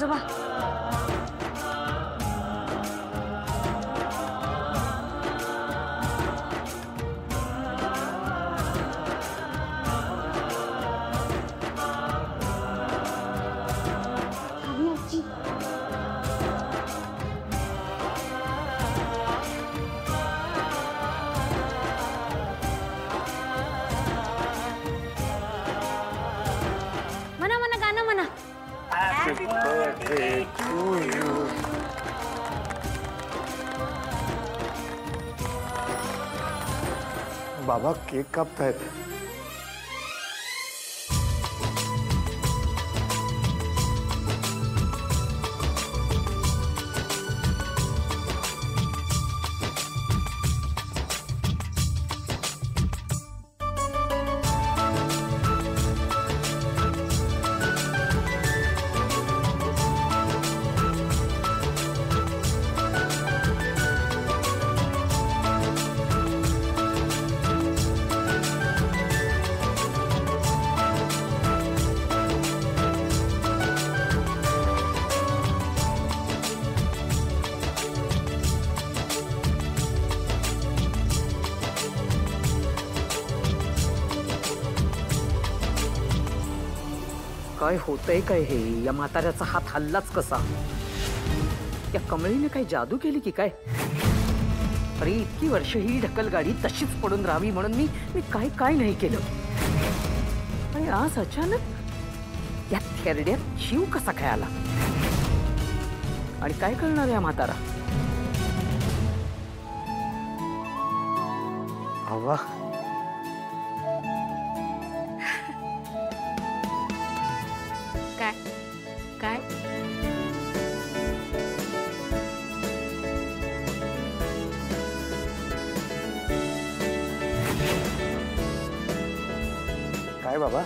आजोबा. म्हणा म्हणा गाणं म्हणा. Happy birthday to you. बाबा केक कापतायत. काय होतंय काय हे? या म्हाताऱ्याचा हात हल्लाच कसा? या कमळीने काय जादू केली की काय? अरे इतकी वर्ष ही ढकलगाडी तशीच पडून राहावी म्हणून मी काय काय नाही केलं. आणि आज अचानक या थेरड्यात जीव कसा काय आला? आणि काय करणार या म्हातारा? आवा काय काय काय बाबा?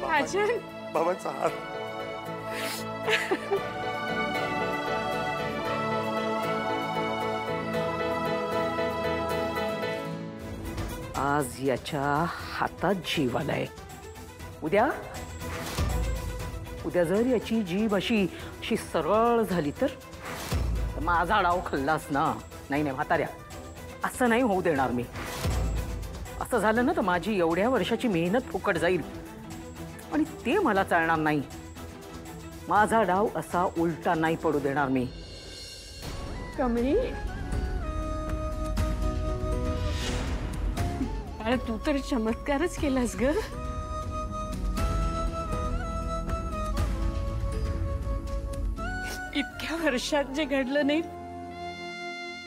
राजन. बाबांचा हात. आज याच्या हातात जीव आलाय. उद्या जर याची जीभ अशी सरळ झाली तर माझा डाव खाल्लास ना. नाही नाही म्हाताऱ्या, असं नाही होऊ देणार मी. असं झालं ना तर माझी एवढ्या वर्षाची मेहनत फुकट जाईल आणि ते मला चालणार नाही. माझा डाव असा उलटा नाही पडू देणार मी. कमळी, अरे तू तर चमत्कारच केलास ग. इतक्या वर्षात जे घडलं नाही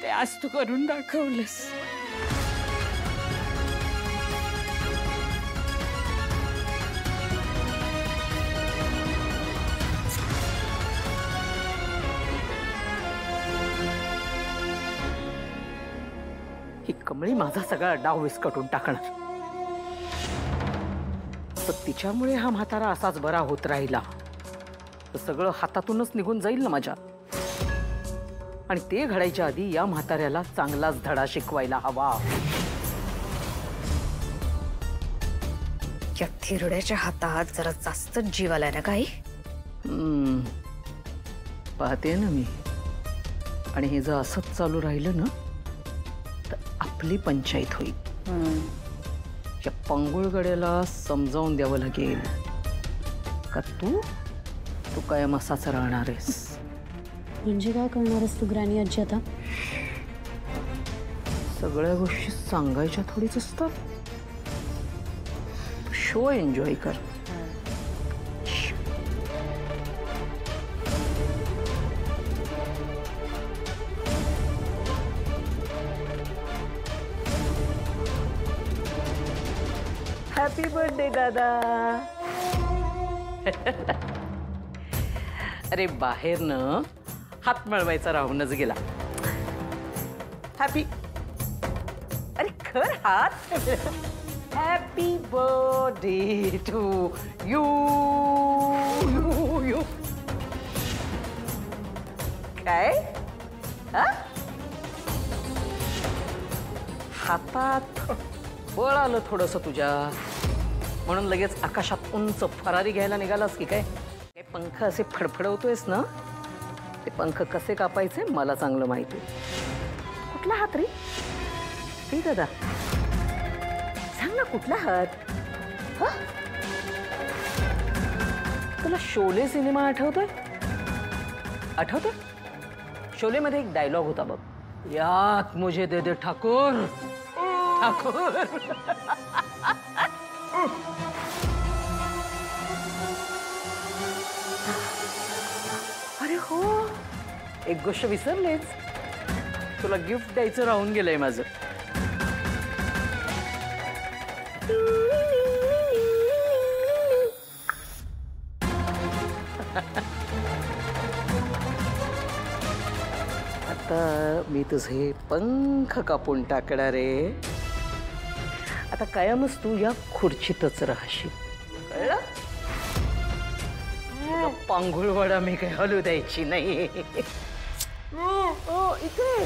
ते आज तू करून दाखवलंस. ही कमळी माझा सगळा डाव विस्कटून टाकणार. तर तिच्यामुळे हा म्हातारा असाच बरा होत राहिला तर सगळं हातातूनच निघून जाईल ना माझ्या. आणि ते घडायच्या आधी या म्हाताऱ्याला चांगलाच धडा शिकवायला हवा. या थिरड्याच्या हातात जरा जास्तच जीव आलाय ना काही. पाहते ना मी. आणि हे जर असंच चालू राहिलं ना तर आपली पंचायत होईल. या पंगुळगड्याला समजावून द्यावं लागेल का तू कायम असाच राहणार आहेस. म्हणजे काय करणार आहेस तू ग्रॅनी आजी आता? सगळ्या गोष्टी सांगायच्या थोडीच असतात. शो एन्जॉय कर. हॅपी बर्थडे दादा. अरे बाहेर न हात मिळवायचा राहूनच गेला. हॅपी. अरे खर हात. Happy birthday to you. You काय? हातात बळ आलं थोडंसं तुझ्या, म्हणून लगेच आकाशात उंच फरारी घ्यायला निघालास की काय? ते पंख असे फडफडवतोयस ना, ते पंख कसे कापायचे मला चांगलं माहिती. कुठला हात रे? हे दादा सांग ना, कुठला हात? हा? तुला शोले सिनेमा आठवतोय? आठवतोय? शोलेमध्ये एक डायलॉग होता बघ, यात मुझे दे दे ठाकुर ठाकुर. अरे हो, एक गोष्ट विसरलेच, तुला गिफ्ट द्यायचं राहून गेलंय माझं. आता मी तुझे पंख कापून टाकणार आहे. आता कायमच तू या खुर्चीतच राहशील, कळलं? तुला पांघुळवाडा मी काही हलू द्यायची नाही. इथे